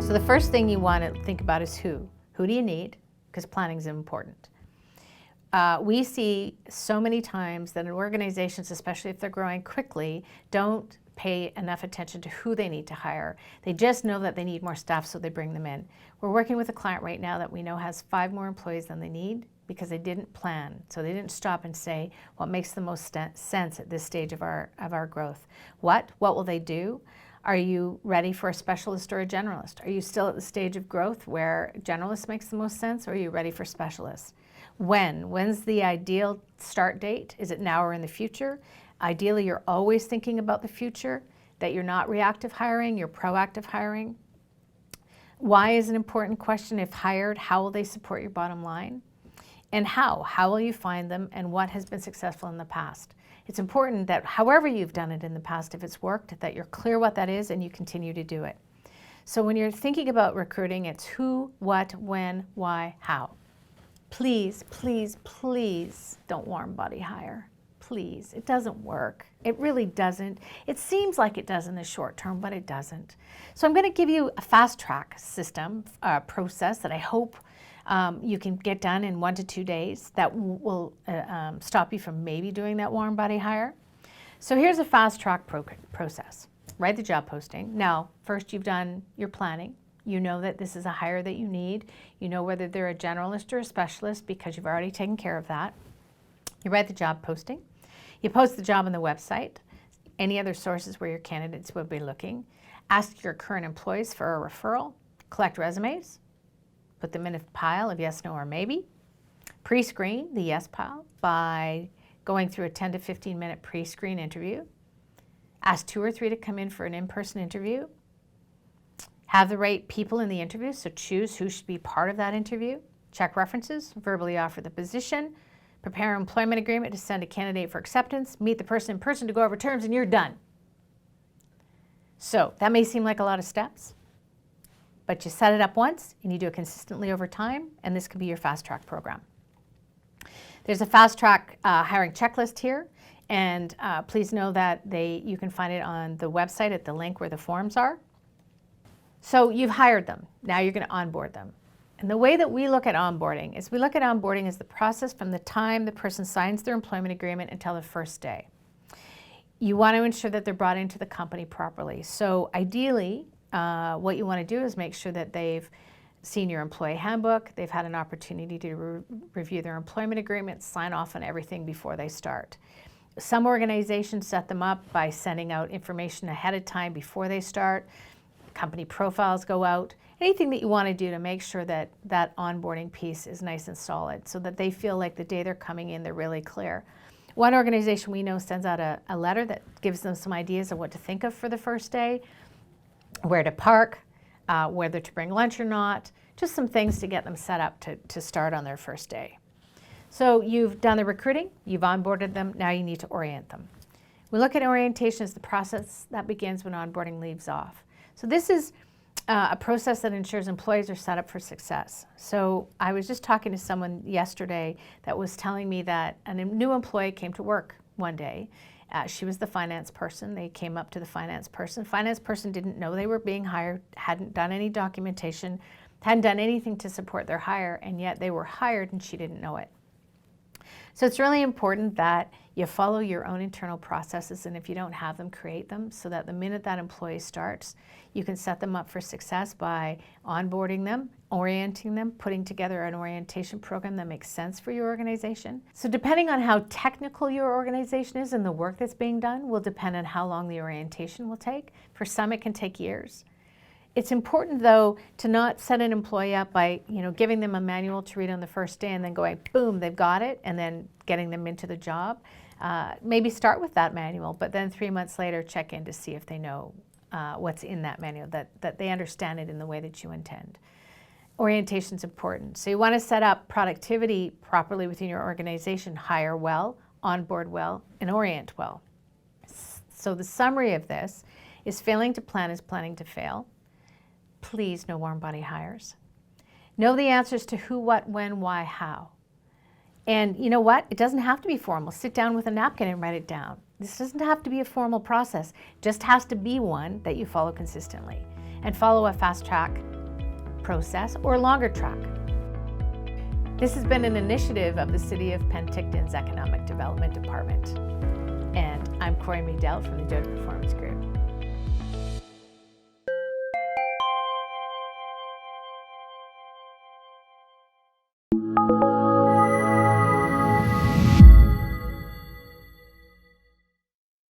So the first thing you want to think about is who. Who do you need? Because planning is important. We see so many times that organizations, especially if they're growing quickly, don't pay enough attention to who they need to hire. They just know that they need more staff, so they bring them in. We're working with a client right now that we know has 5 more employees than they need because they didn't plan. So they didn't stop and say what makes the most sense at this stage of our growth. What will they do? Are you ready for a specialist or a generalist? Are you still at the stage of growth where generalist makes the most sense, or are you ready for specialists? When's the ideal start date? Is it now or in the future? Ideally, you're always thinking about the future, that you're not reactive hiring, you're proactive hiring. Why is an important question. If hired, how will they support your bottom line? And how? How will you find them, and what has been successful in the past? It's important that however you've done it in the past, if it's worked, that you're clear what that is and you continue to do it. So when you're thinking about recruiting, it's who, what, when, why, how. Please, please, please don't warm body hire. Please, it doesn't work. It really doesn't. It seems like it does in the short term, but it doesn't. So I'm going to give you a fast track system, process that I hope you can get done in 1 to 2 days that will stop you from maybe doing that warm body hire. So here's a fast track process. Write the job posting. Now, first you've done your planning. You know that this is a hire that you need. You know whether they're a generalist or a specialist because you've already taken care of that. You write the job posting. You post the job on the website, any other sources where your candidates will be looking. Ask your current employees for a referral. Collect resumes. Put them in a pile of yes, no, or maybe. Pre-screen the yes pile by going through a 10 to 15 minute pre-screen interview. Ask 2 or 3 to come in for an in-person interview. Have the right people in the interview, so choose who should be part of that interview. Check references, verbally offer the position. Prepare an employment agreement to send a candidate for acceptance. Meet the person in person to go over terms, and you're done. So that may seem like a lot of steps, but you set it up once and you do it consistently over time, and this could be your fast track program. There's a fast track hiring checklist here, and please know that you can find it on the website at the link where the forms are. So you've hired them. Now you're going to onboard them. And the way that we look at onboarding is we look at onboarding as the process from the time the person signs their employment agreement until the first day. You want to ensure that they're brought into the company properly. So ideally, what you want to do is make sure that they've seen your employee handbook, they've had an opportunity to review their employment agreement, sign off on everything before they start. Some organizations set them up by sending out information ahead of time before they start. Company profiles go out. Anything that you want to do to make sure that that onboarding piece is nice and solid so that they feel like the day they're coming in, they're really clear. One organization we know sends out a letter that gives them some ideas of what to think of for the first day, where to park, whether to bring lunch or not, just some things to get them set up to start on their first day. So you've done the recruiting, you've onboarded them, now you need to orient them. We look at orientation as the process that begins when onboarding leaves off. So this is a process that ensures employees are set up for success. So I was just talking to someone yesterday that was telling me that a new employee came to work one day. She was the finance person. They came up to the finance person. Finance person didn't know they were being hired, hadn't done any documentation, hadn't done anything to support their hire, and yet they were hired and she didn't know it. So it's really important that you follow your own internal processes, and if you don't have them, create them so that the minute that employee starts, you can set them up for success by onboarding them, orienting them, putting together an orientation program that makes sense for your organization. So depending on how technical your organization is and the work that's being done will depend on how long the orientation will take. For some, it can take years. It's important, though, to not set an employee up by, giving them a manual to read on the first day and then going, boom, they've got it, and then getting them into the job. Maybe start with that manual, but then 3 months later, check in to see if they know what's in that manual, that they understand it in the way that you intend. Orientation is important. So you want to set up productivity properly within your organization, hire well, onboard well, and orient well. So the summary of this is failing to plan is planning to fail. Please, no warm body hires. Know the answers to who, what, when, why, how. And you know what? It doesn't have to be formal. Sit down with a napkin and write it down. This doesn't have to be a formal process. It just has to be one that you follow consistently. And follow a fast track process or longer track. This has been an initiative of the City of Penticton's Economic Development Department. And I'm Corey Meadell from the Doty Performance Group.